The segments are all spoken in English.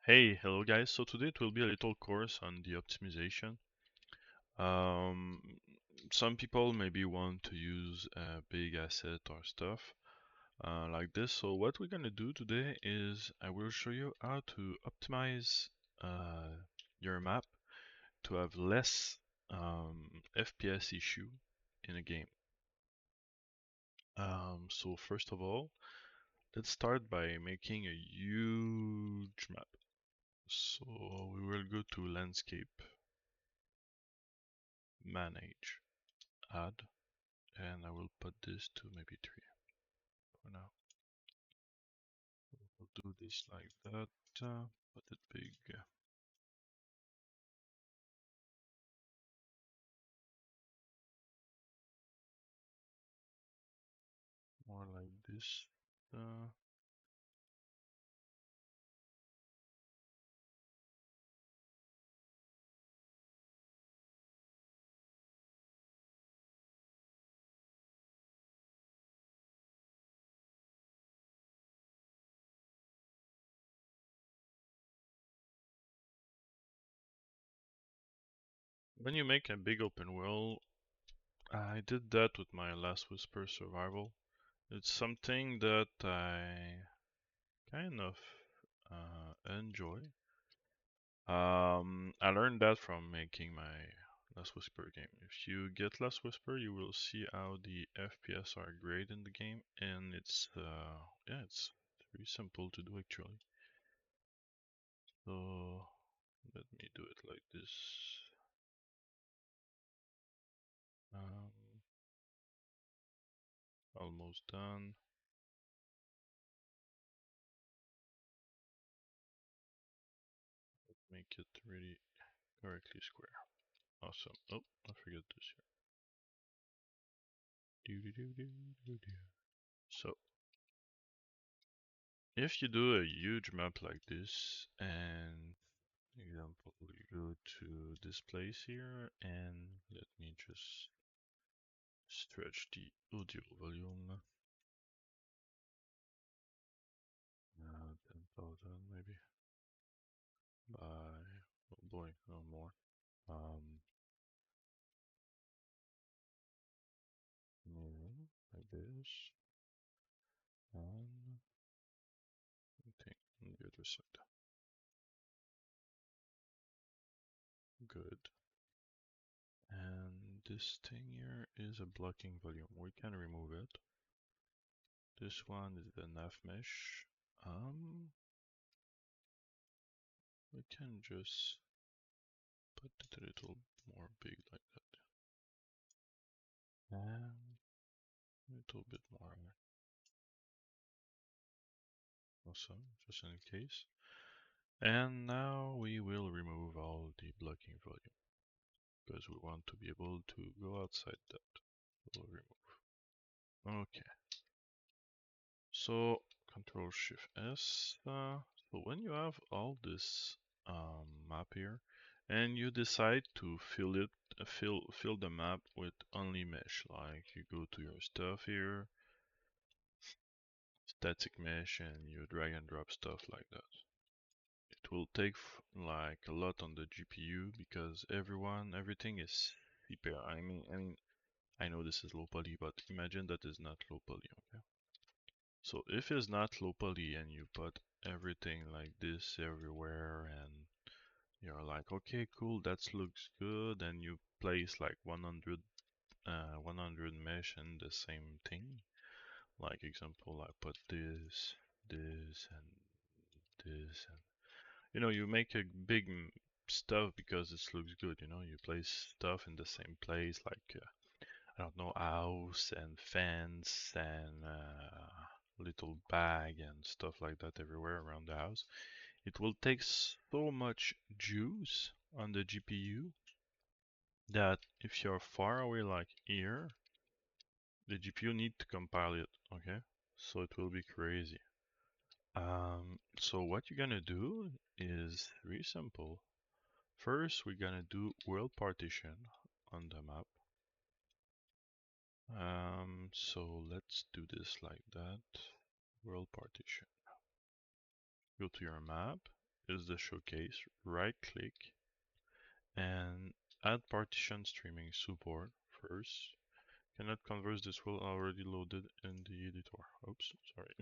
Hey, hello guys. So today it will be a little course on the optimization. Um, some people maybe want to use a big asset or stuff like this. So what we're gonna do today is I will show you how to optimize uh, your map to have less FPS issue in a game. So first of all, let's start by making a huge map. So we will go to landscape, manage, add, and I will put this to maybe 3 for now. We'll do this like that, put it big, more like this. Uh, when you make a big open world, I did that with my Last Whisper Survival. It's something that I kind of enjoy. I learned that from making my Last Whisper game. If you get Last Whisper, you will see how the FPS are great in the game, and it's yeah, it's very simple to do actually. So let me do it like this. Um, Almost done. Make it really correctly square. Awesome. Oh, I forgot this here. So if you do a huge map like this, and example, we go to this place here, and let me just stretch the audio volume. 10,000 maybe by, oh boy, no more. Um, like this, and I think on the other side. Good. And this thing here is a blocking volume. We can remove it. This one is the nav mesh. We can just put it a little more big like that. And a little bit more. Awesome, just in case. And now we will remove all the blocking volume because we want to be able to go outside that. We'll remove. Okay. So Control Shift S. So when you have all this map here, and you decide to fill it, fill the map with only mesh, like you go to your stuff here, static mesh, and you drag and drop stuff like that. It will take like a lot on the GPU because everything is hyper. I know this is low poly, but imagine that is not low poly. Okay. So if it's not low poly and you put everything like this everywhere and you're like, okay, cool, that looks good, and you place like 100 mesh in the same thing. Like example, I put this, and this, and you make a big stuff because it looks good. You place stuff in the same place, like I don't know, house and fence and little bag and stuff like that everywhere around the house. It will take so much juice on the GPU that if you're far away like here, the GPU need to compile it, okay? So it will be crazy. So what you're gonna do is very simple. First, we're gonna do world partition on the map. So let's do this like that. World partition. Go to your map is the showcase. Right click and add partition streaming support first. Cannot convert this will already loaded in the editor. Oops, sorry.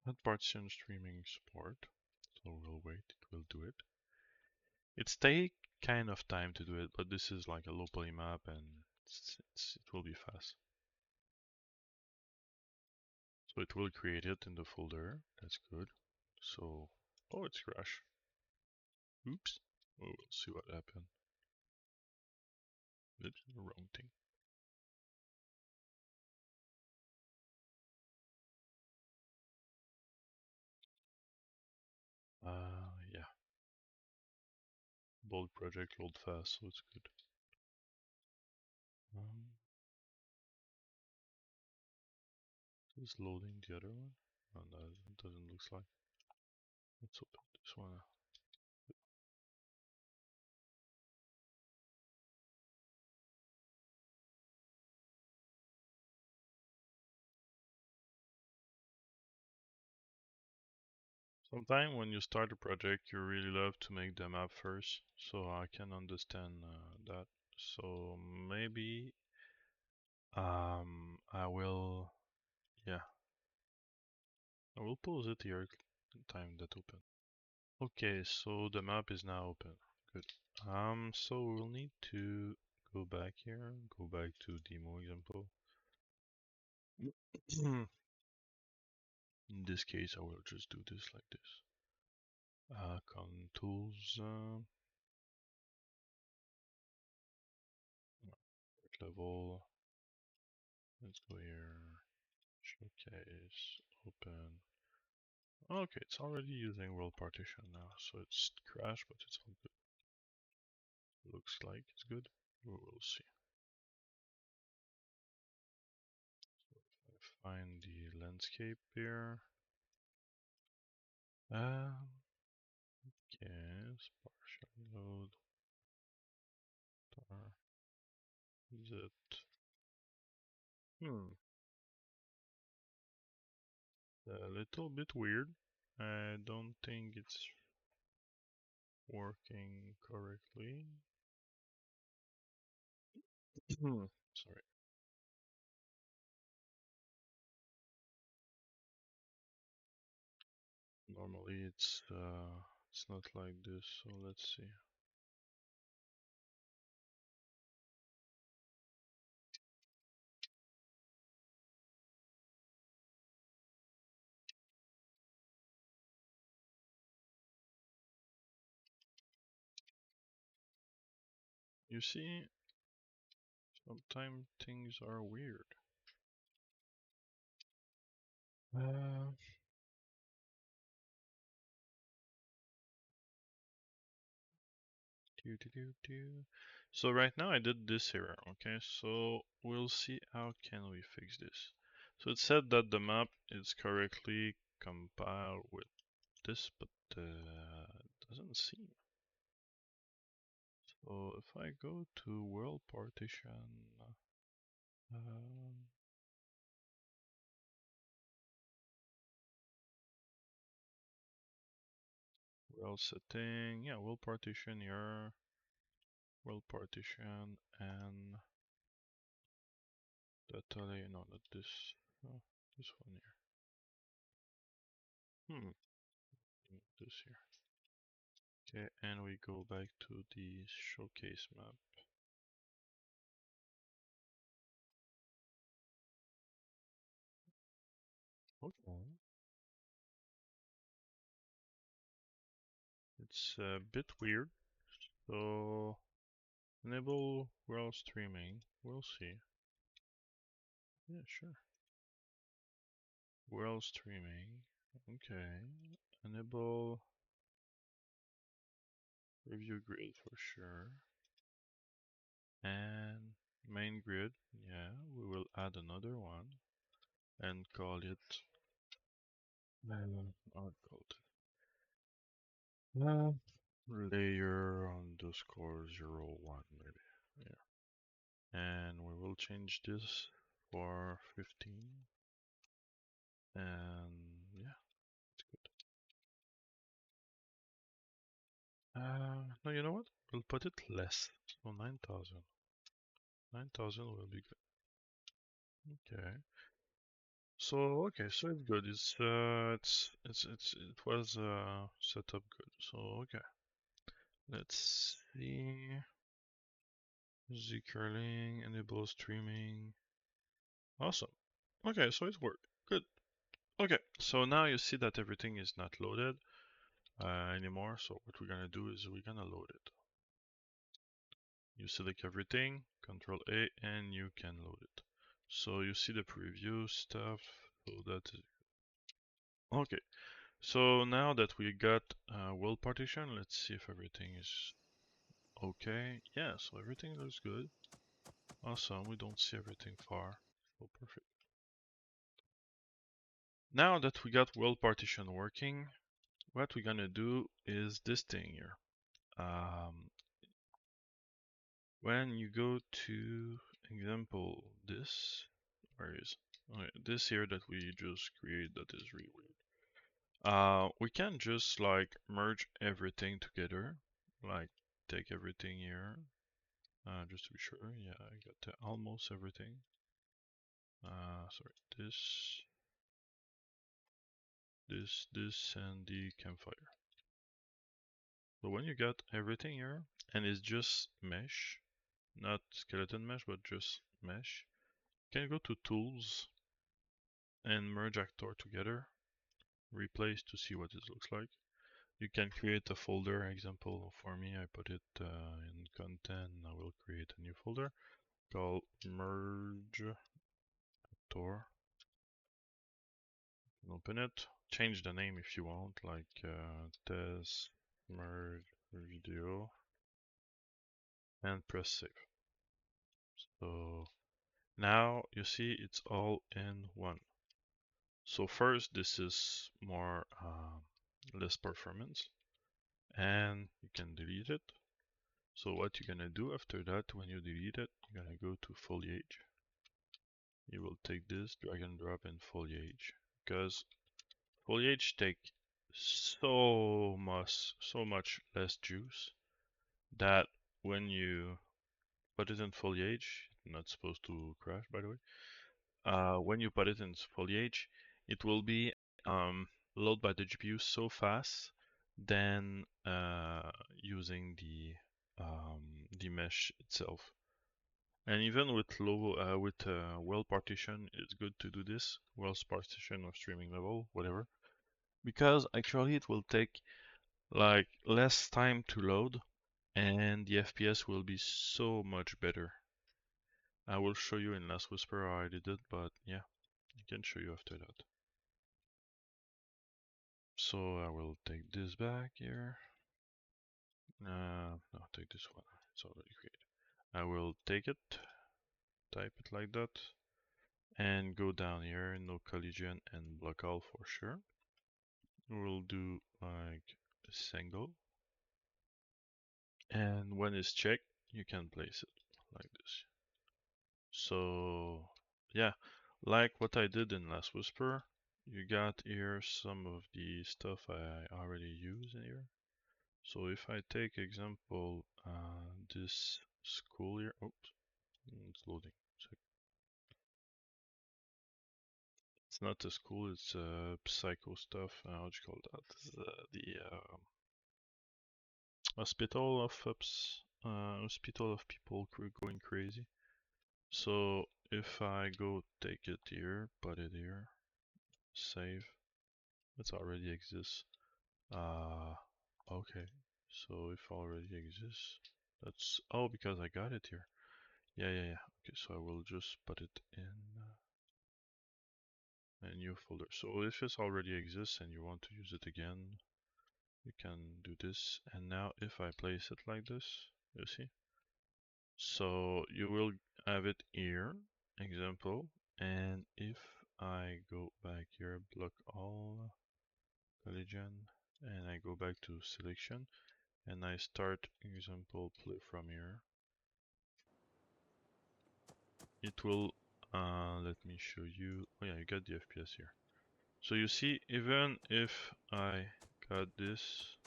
Add partition streaming support. So we'll wait, it will do it. It's take kind of time to do it, but this is like a low poly map and it will be fast. So it will create it in the folder. That's good. So, oh, it's crashed. Oops. Oh, we'll see what happened. It's the wrong thing. Yeah. Bold project load fast, so it's good. Is loading the other one? Oh, no, it doesn't look like. Let's open this one. Sometimes when you start a project, you really love to make the map first, so I can understand that. So maybe I will, yeah, I will pause it here. Time that open. Okay, so the map is now open. Good. So we'll need to go back here, go back to demo example. In this case, I will just do this like this. Con tools, level. Let's go here. Showcase, open. Okay, it's already using world partition now, so it's crashed, but it's all good. Looks like it's good. We will see. So if I find the landscape here. Yes, partial load. Tar. Is it? A little bit weird. I don't think it's working correctly. Sorry. Normally it's not like this, so let's see. You see, sometimes things are weird. Uh, So right now I did this error, okay? So we'll see how can we fix this. So it said that the map is correctly compiled with this, but it doesn't seem. So if I go to world partition, um, world setting, yeah, world partition here, world partition, and data layer, no, not this, oh, this one here. This here. Okay, and we go back to the showcase map. Okay. It's a bit weird. So enable world streaming. We'll see. Yeah, sure. World streaming. Okay. Enable review grid for sure. And main grid. Yeah, we will add another one and call it. I'll call it. Layer underscore 01 maybe. Yeah. And we will change this for 15. And yeah, it's good. No, you know what? We'll put it less. So 9,000. 9,000 will be good. Okay. So okay, so it's good. It was set up good. So okay. Let's see. Z curling, enable streaming. Awesome. Okay, so it worked. Good. Okay, so now you see that everything is not loaded anymore. So what we're gonna do is we're gonna load it. You select everything, Control A, and you can load it. So you see the preview stuff. So that is okay. So now that we got world partition, let's see if everything is okay. Yeah, so everything looks good. Awesome. We don't see everything far. So perfect. Now that we got world partition working, what we're gonna do is this thing here. When you go to example this, where is okay, this here that we just create that is really weird. We can just like merge everything together, like take everything here, just to be sure. Yeah, I got almost everything. Sorry, this, and the campfire. So when you got everything here, and it's just mesh, not skeleton mesh, but just mesh, you can go to tools and merge actor together, replace to see what it looks like. You can create a folder. Example for me, I put it in content. I will create a new folder called merge actor. Open it. Change the name if you want, like test merge video, and press save. So now you see it's all in one. So first, this is more less performance, and you can delete it. So what you're gonna do after that, when you delete it, you're gonna go to foliage. You will take this, drag and drop in foliage, because foliage take so much less juice that when you put it in foliage, not supposed to crash by the way. When you put it in foliage, it will be loaded by the GPU so fast than using the mesh itself. And even with well partition, it's good to do this. Well partition or streaming level, whatever, because actually it will take like less time to load, and the FPS will be so much better. I will show you in Last Whisper how I did it, but yeah, I can show you after that. So I will take this back here. No, take this one. It's already created. I will take it, type it like that, and go down here, no collision and block all for sure. We'll do like a single, and when it's checked, you can place it like this. So yeah, like what I did in Last Whisper, you got here some of the stuff I already use in here. So if I take example this school here, oops, it's loading. So it's not a school, it's psycho stuff. How do you call that? The hospital of people going crazy. So if I go take it here, put it here, save, it already exists. Okay, so if already exists, that's, oh, because I got it here. Yeah. Okay, so I will just put it in a new folder. So if it already exists and you want to use it again, you can do this. And now if I place it like this, you see? So you will have it here, example. And if I go back here, block all, collision, and I go back to selection, and I start example play from here, it will, let me show you. Oh yeah, you got the FPS here. So you see, even if I got this,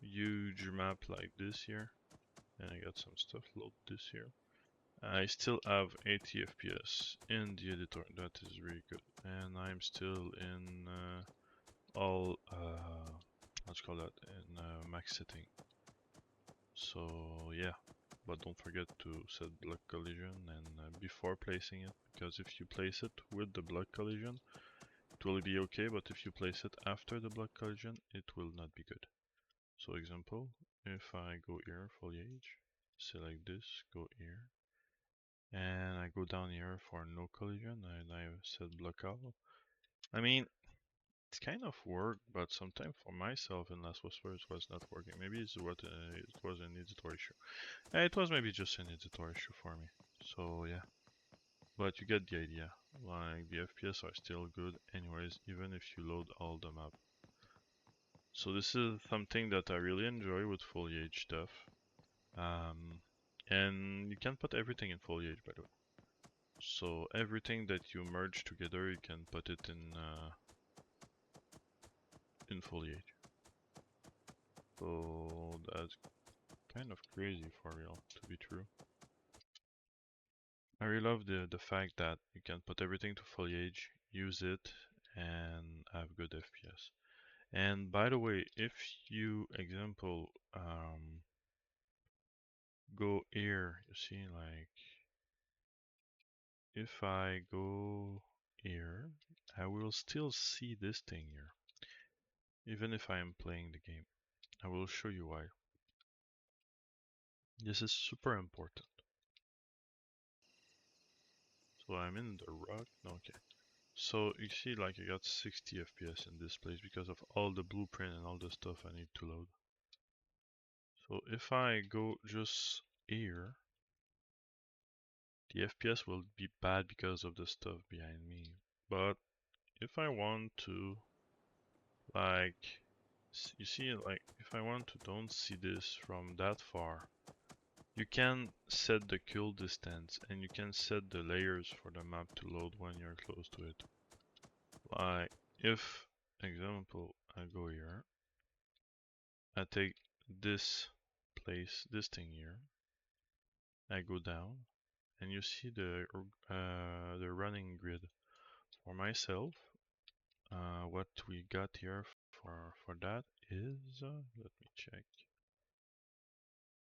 huge map like this here, and I got some stuff loaded this here. I still have 80 FPS in the editor, that is really good. And I'm still in all, let's call that, in max setting. So yeah, but don't forget to set block collision and before placing it, because if you place it with the block collision, it will be okay, but if you place it after the block collision, it will not be good. So example, if I go here, foliage, select this, go here, and I go down here for no collision, and I set block out. I mean, it's kind of work, but sometimes for myself in Last Whisper it was not working. Maybe it's what it was an editor issue. It was maybe just an editor issue for me. So yeah, but you get the idea. Like the FPS are still good anyways, even if you load all the map. So this is something that I really enjoy with foliage stuff. Um, and you can put everything in foliage, by the way. So everything that you merge together, you can put it in foliage. So that's kind of crazy for real, to be true. I really love the fact that you can put everything to foliage, use it, and have good FPS. And by the way, if you, example, go here, you see, like, if I go here, I will still see this thing here, even if I am playing the game. I will show you why. This is super important. So I'm in the rock, no, okay. So you see, like, I got 60 FPS in this place because of all the blueprint and all the stuff I need to load. So if I go just here, the FPS will be bad because of the stuff behind me. But if I want to, like, you see, like, if I want to don't see this from that far, you can set the kill distance and you can set the layers for the map to load when you're close to it. Like, if, example, I go here, I take this place, this thing here, I go down, and you see the running grid. For myself, what we got here for that is, let me check,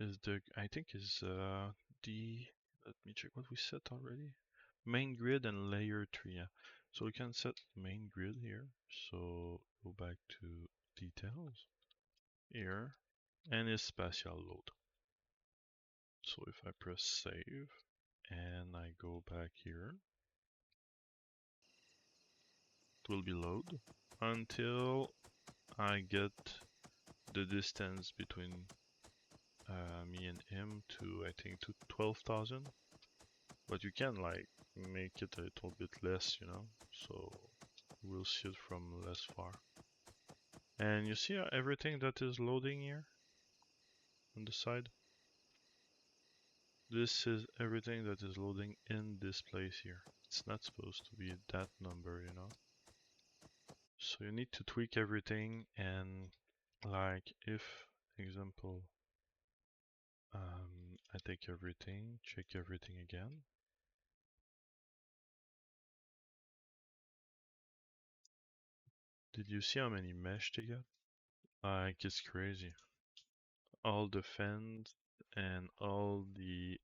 is the, I think is the, let me check what we set already. Main grid and layer 3, yeah. So we can set main grid here. So go back to details here, and it's spatial load. So if I press save and I go back here, it will be load until I get the distance between me and him to, I think, to 12,000. But you can like make it a little bit less, you know, so we'll see it from less far. And you see everything that is loading here on the side? This is everything that is loading in this place here. It's not supposed to be that number, you know. So you need to tweak everything, and like if, example, I take everything, check everything again. Did you see how many mesh they got? Like it's crazy. All the fence and all the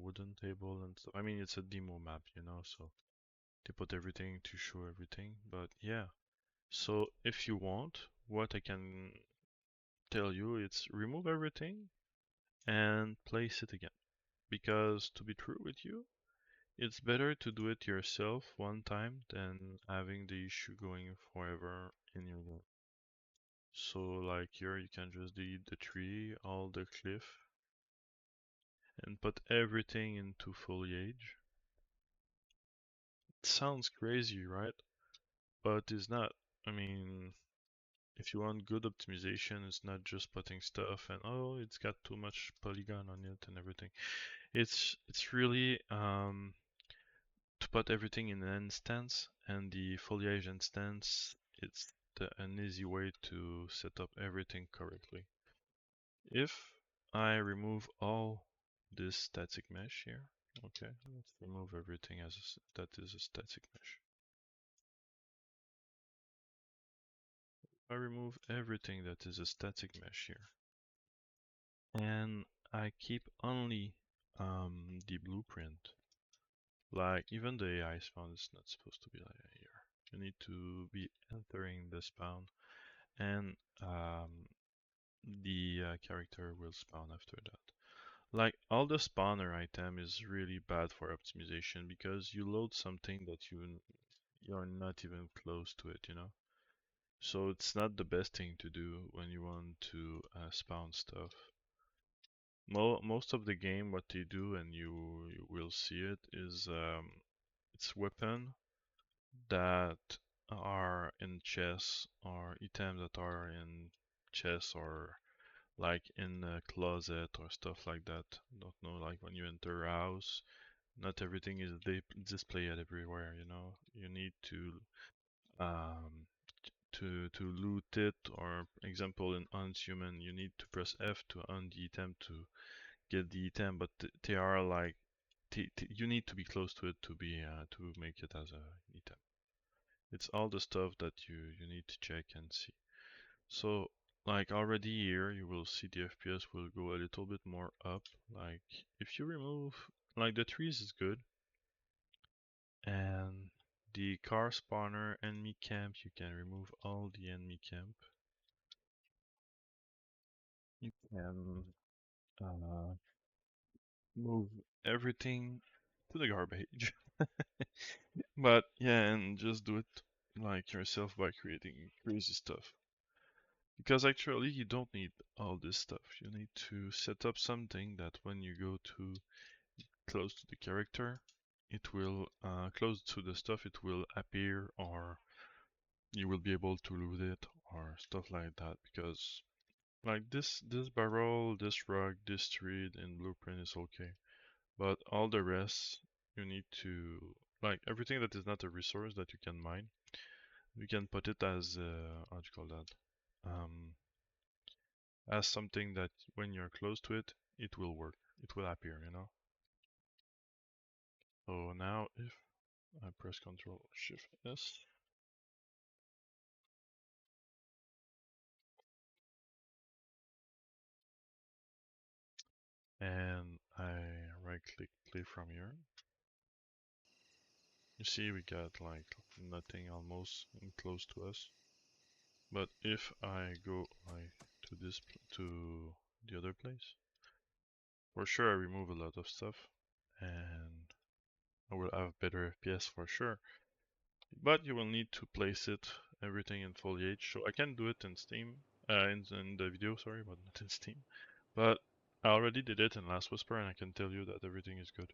wooden table and stuff. I mean, it's a demo map, you know, so they put everything to show everything. But yeah, so if you want, what I can tell you, it's remove everything and place it again. Because to be true with you, it's better to do it yourself one time than having the issue going forever in your game. So like here you can just delete the tree, all the cliff, and put everything into foliage. It sounds crazy, right? But it's not. I mean, if you want good optimization, it's not just putting stuff and oh, it's got too much polygon on it and everything. It's really to put everything in an instance, and the foliage instance, it's an easy way to set up everything correctly. If I remove all this static mesh here, okay, let's remove everything that is a static mesh. I remove everything that is a static mesh here, and I keep only the blueprint. Like even the AI spawn is not supposed to be like here. You need to be entering the spawn, and the character will spawn after that. Like all the spawner item is really bad for optimization because you load something that you're not even close to it, you know. So it's not the best thing to do when you want to spawn stuff. Most of the game, what they do, and you will see it, is it's weapon that are in chests or items that are in chests or like in a closet or stuff like that. Don't know, like when you enter a house, not everything is displayed everywhere, you know. You need um, to loot it, or example in Hunt you need to press F to hunt the item to get the item, but they are like you need to be close to it to make it as a item. It's all the stuff that you need to check and see. So like already here you will see the FPS will go a little bit more up. Like if you remove like the trees is good, and the car spawner enemy camp, you can remove all the enemy camp. You can move everything to the garbage. But yeah, and just do it like yourself by creating crazy stuff. Because actually you don't need all this stuff. You need to set up something that when you go to close to the character, it will close to the stuff, it will appear, or you will be able to loot it or stuff like that. Because like this barrel, this rock, this tree in blueprint is okay. But all the rest you need to like everything that is not a resource that you can mine, you can put it as how do you call that? As something that when you're close to it, it will work. It will appear, you know. So now if I press Ctrl Shift S, and I right click play from here, you see we got like nothing almost close to us. But if I go like to to the other place, for sure I remove a lot of stuff, and I will have better FPS for sure. But you will need to place it everything in foliage. So I can do it in Steam, in the video, sorry, but not in Steam. But I already did it in Last Whisper, and I can tell you that everything is good.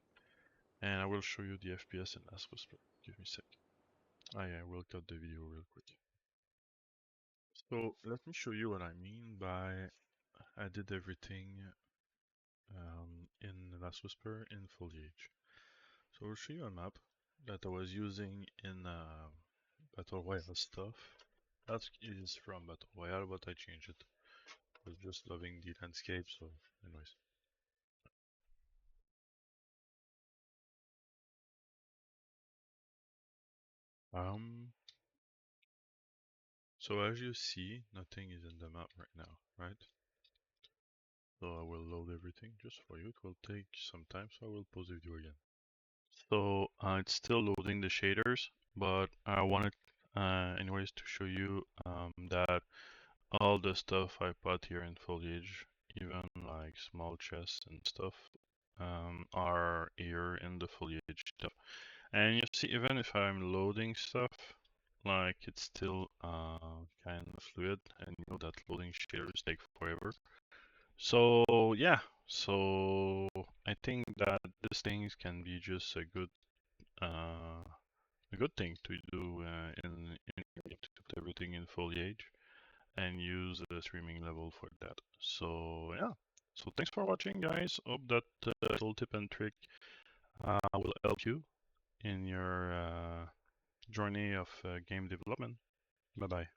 And I will show you the FPS in Last Whisper. Give me a sec. I will cut the video real quick. So let me show you what I mean by I did everything in Last Whisper in foliage. So I'll show you a map that I was using in Battle Royale stuff. That is from Battle Royale, but I changed it. I was just loving the landscape, so anyways. Um, so as you see, nothing is in the map right now, right? So I will load everything just for you. It will take some time, so I will pause the video again. So it's still loading the shaders, but I wanted anyways to show you that all the stuff I put here in foliage, even like small chests and stuff, are here in the foliage stuff. And you see, even if I'm loading stuff, like it's still kind of fluid, and you know that loading shaders take forever. So yeah, so I think that these things can be just uh, a good thing to do in to put everything in foliage and use the streaming level for that. So yeah, so thanks for watching, guys. Hope that little tip and trick will help you in your journey of game development. Bye bye.